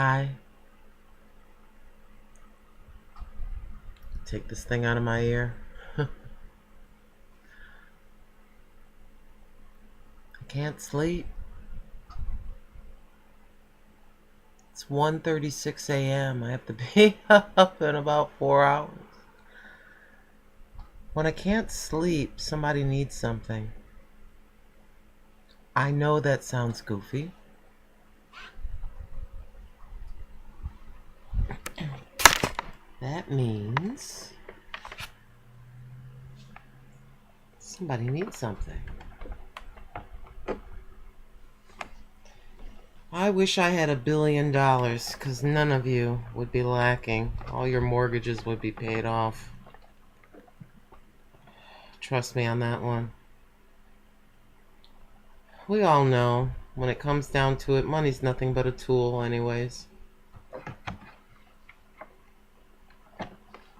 Hi. Take this thing out of my ear. I can't sleep. It's 1:36 a.m. I have to be up in about 4 hours. When I can't sleep, somebody needs something. I know that sounds goofy. That means somebody needs something. I wish I had $1 billion, because none of you would be lacking. All your mortgages would be paid off. Trust me on that one. We all know, when it comes down to it, money's nothing but a tool anyways.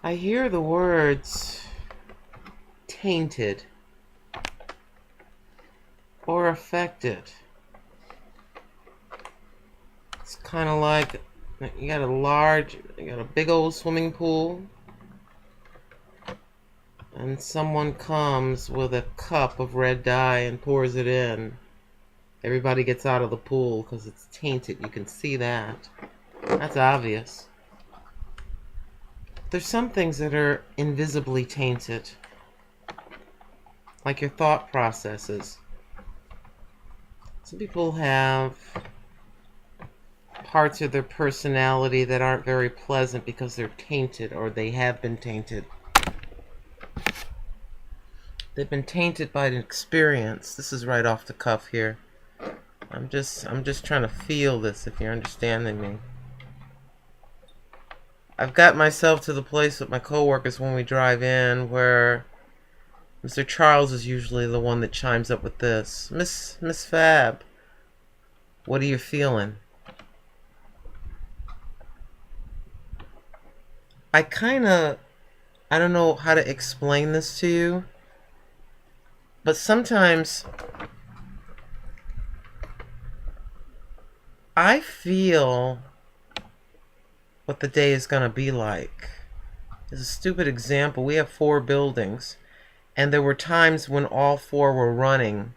I hear the words tainted or affected. It's kind of like you got a big old swimming pool, and someone comes with a cup of red dye and pours it in. Everybody gets out of the pool because it's tainted. You can see that. That's obvious. There's some things that are invisibly tainted, like your thought processes. Some people have parts of their personality that aren't very pleasant because they're tainted, or they have been tainted. They've been tainted by an experience. This is right off the cuff here. I'm just trying to feel this, if you're understanding me. I've got myself to the place with my coworkers when we drive in where Mr. Charles is usually the one that chimes up with this. Miss Fab, what are you feeling? I don't know how to explain this to you, but sometimes I feel what the day is going to be like. As a stupid example, we have 4 buildings, and there were times when all 4 were running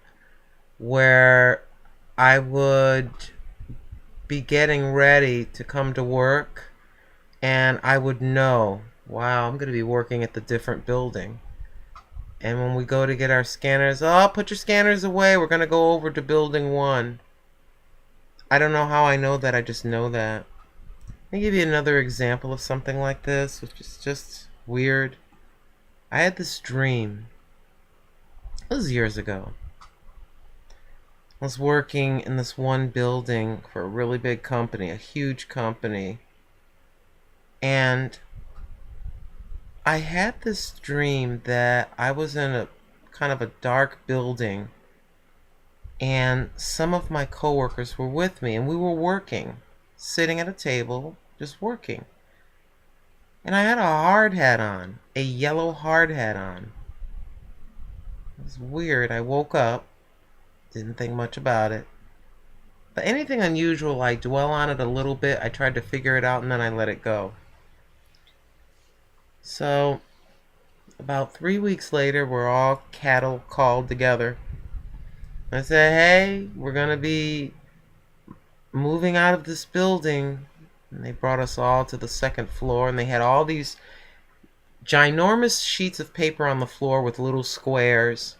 where I would be getting ready to come to work, and I would know, wow, I'm going to be working at the different building. And when we go to get our scanners, oh, put your scanners away, we're going to go over to building 1. I don't know how I know that, I just know that. Let me give you another example of something like this, which is just weird. I had this dream. It was years ago. I was working in this one building for a really big company, a huge company. And I had this dream that I was in a kind of a dark building, and some of my coworkers were with me, and we were working, sitting at a table, just working. And I had a hard hat on, a yellow hard hat on. It was weird. I woke up, didn't think much about it. But anything unusual, I dwell on it a little bit. I tried to figure it out, and then I let it go. So, about 3 weeks later, we're all cattle called together. I said, hey, we're going to be moving out of this building. And they brought us all to the 2nd floor, and they had all these ginormous sheets of paper on the floor with little squares.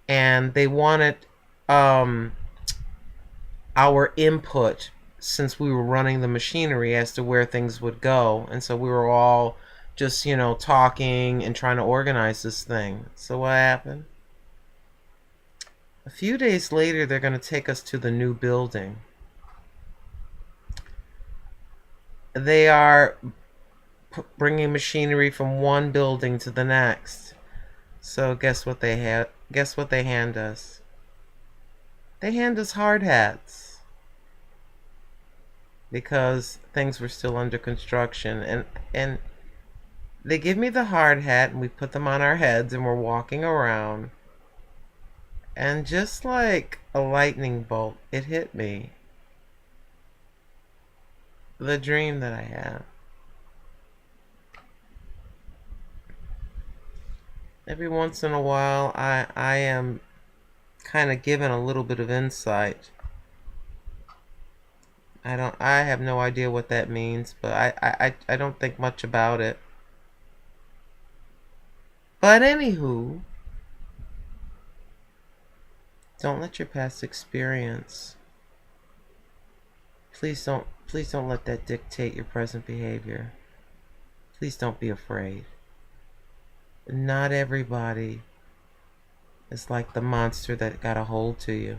And they wanted our input, since we were running the machinery, as to where things would go. And so we were all just, talking and trying to organize this thing. So what happened? A few days later, they're going to take us to the new building. They are bringing machinery from one building to the next. So guess what they hand us? They hand us hard hats, because things were still under construction, and they give me the hard hat, and we put them on our heads, and we're walking around, and just like a lightning bolt, it hit me. the dream that I had. Every once in a while, I am kind of given a little bit of insight. I have no idea what that means, but I don't think much about it. But anywho, don't let your past experience, please don't let that dictate your present behavior. Please don't be afraid. Not everybody is like the monster that got a hold to you.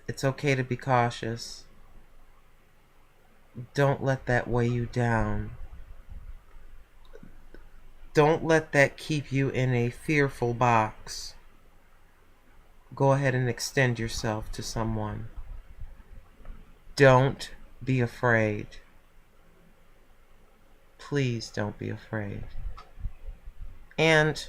It's okay to be cautious. Don't let that weigh you down. Don't let that keep you in a fearful box. Go ahead and extend yourself to someone. Don't be afraid. Please don't be afraid. And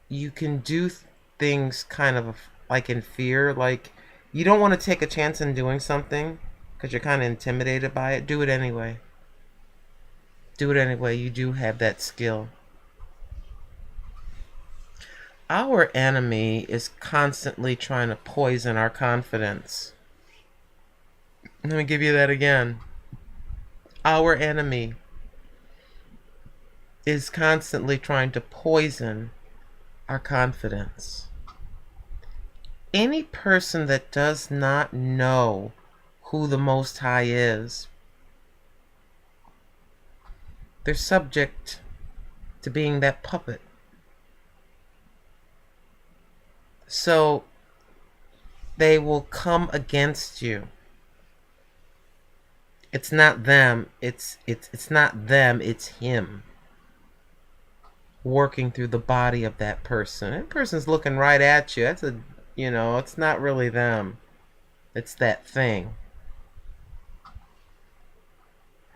you can do things kind of like in fear. Like, you don't want to take a chance in doing something because you're kind of intimidated by it. Do it anyway. Do it anyway. You do have that skill. Our enemy is constantly trying to poison our confidence. Let me give you that again. Our enemy is constantly trying to poison our confidence. Any person that does not know who the Most High is, they're subject to being that puppet. So they will come against you. It's not them, it's not them, it's him working through the body of that person. That person's looking right at you. That's it's not really them. It's that thing.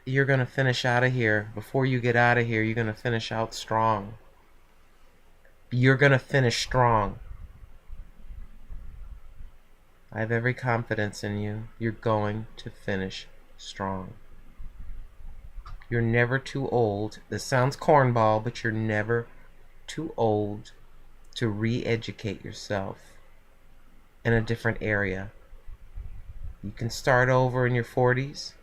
You're going to finish out of here. Before you get out of here, you're going to finish out strong. You're going to finish strong. I have every confidence in you. You're going to finish strong. You're never too old. This sounds cornball, but you're never too old to re-educate yourself in a different area. You can start over in your 40s,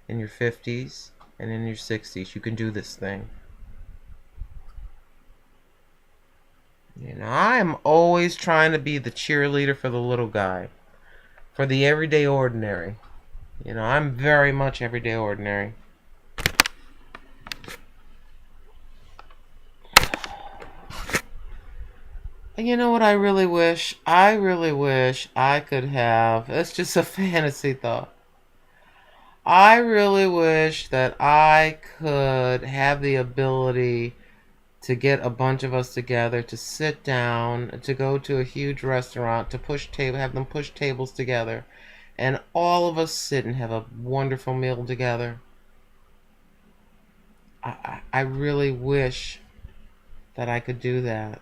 in your 50s, and in your 60s. You can do this thing. I am always trying to be the cheerleader for the little guy, for the everyday ordinary. I'm very much everyday ordinary. And you know what I really wish? I really wish I could have, it's just a fantasy thought. I really wish that I could have the ability to get a bunch of us together, to sit down, to go to a huge restaurant, to have them push tables together, and all of us sit and have a wonderful meal together. I really wish that I could do that.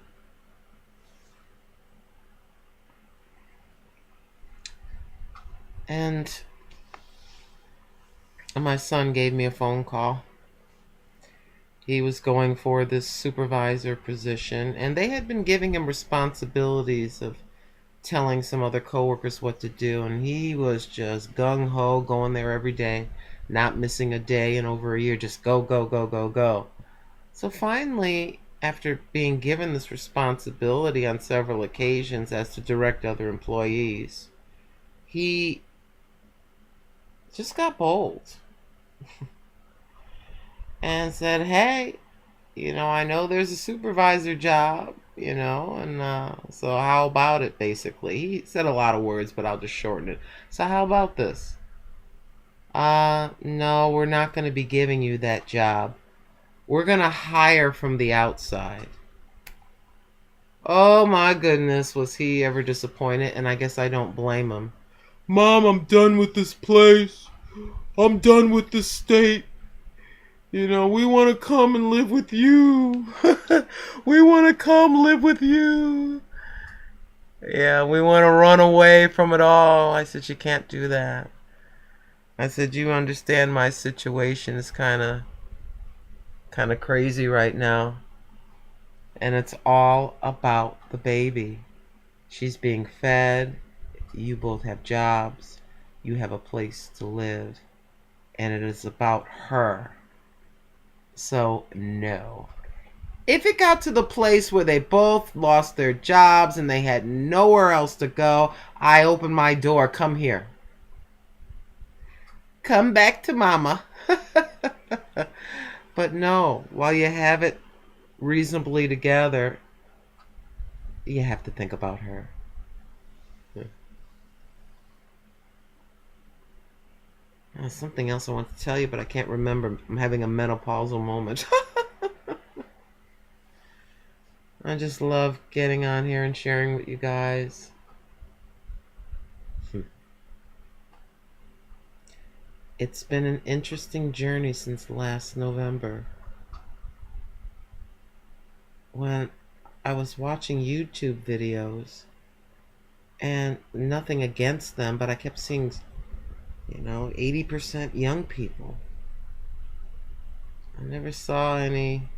And my son gave me a phone call. He was going for this supervisor position, and they had been giving him responsibilities of telling some other coworkers what to do, and he was just gung-ho, going there every day, not missing a day in over a year, just go, go, go, go, go. So finally, after being given this responsibility on several occasions as to direct other employees, he just got bold and said, hey, I know there's a supervisor job, and so how about it, basically. He said a lot of words, but I'll just shorten it. So how about this? No, we're not going to be giving you that job. We're going to hire from the outside. Oh my goodness, was he ever disappointed? And I guess I don't blame him. Mom, I'm done with this place. I'm done with this state. We want to come and live with you. We want to come live with you. Yeah, we want to run away from it all. I said, you can't do that. I said, you understand my situation is kind of crazy right now. And it's all about the baby. She's being fed. You both have jobs. You have a place to live. And it is about her. So, no. If it got to the place where they both lost their jobs and they had nowhere else to go, I open my door. Come here. Come back to mama. But no, while you have it reasonably together, you have to think about her. Something else I want to tell you, but I can't remember. I'm having a menopausal moment. I just love getting on here and sharing with you guys. It's been an interesting journey since last November, when I was watching YouTube videos, and nothing against them, but I kept seeing, 80% young people. I never saw any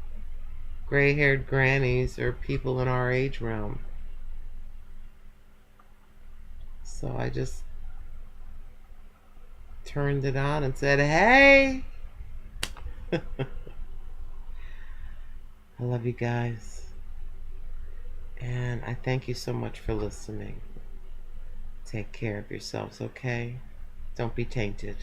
gray-haired grannies or people in our age realm. So I just turned it on and said, hey! I love you guys. And I thank you so much for listening. Take care of yourselves, okay? Don't be tainted.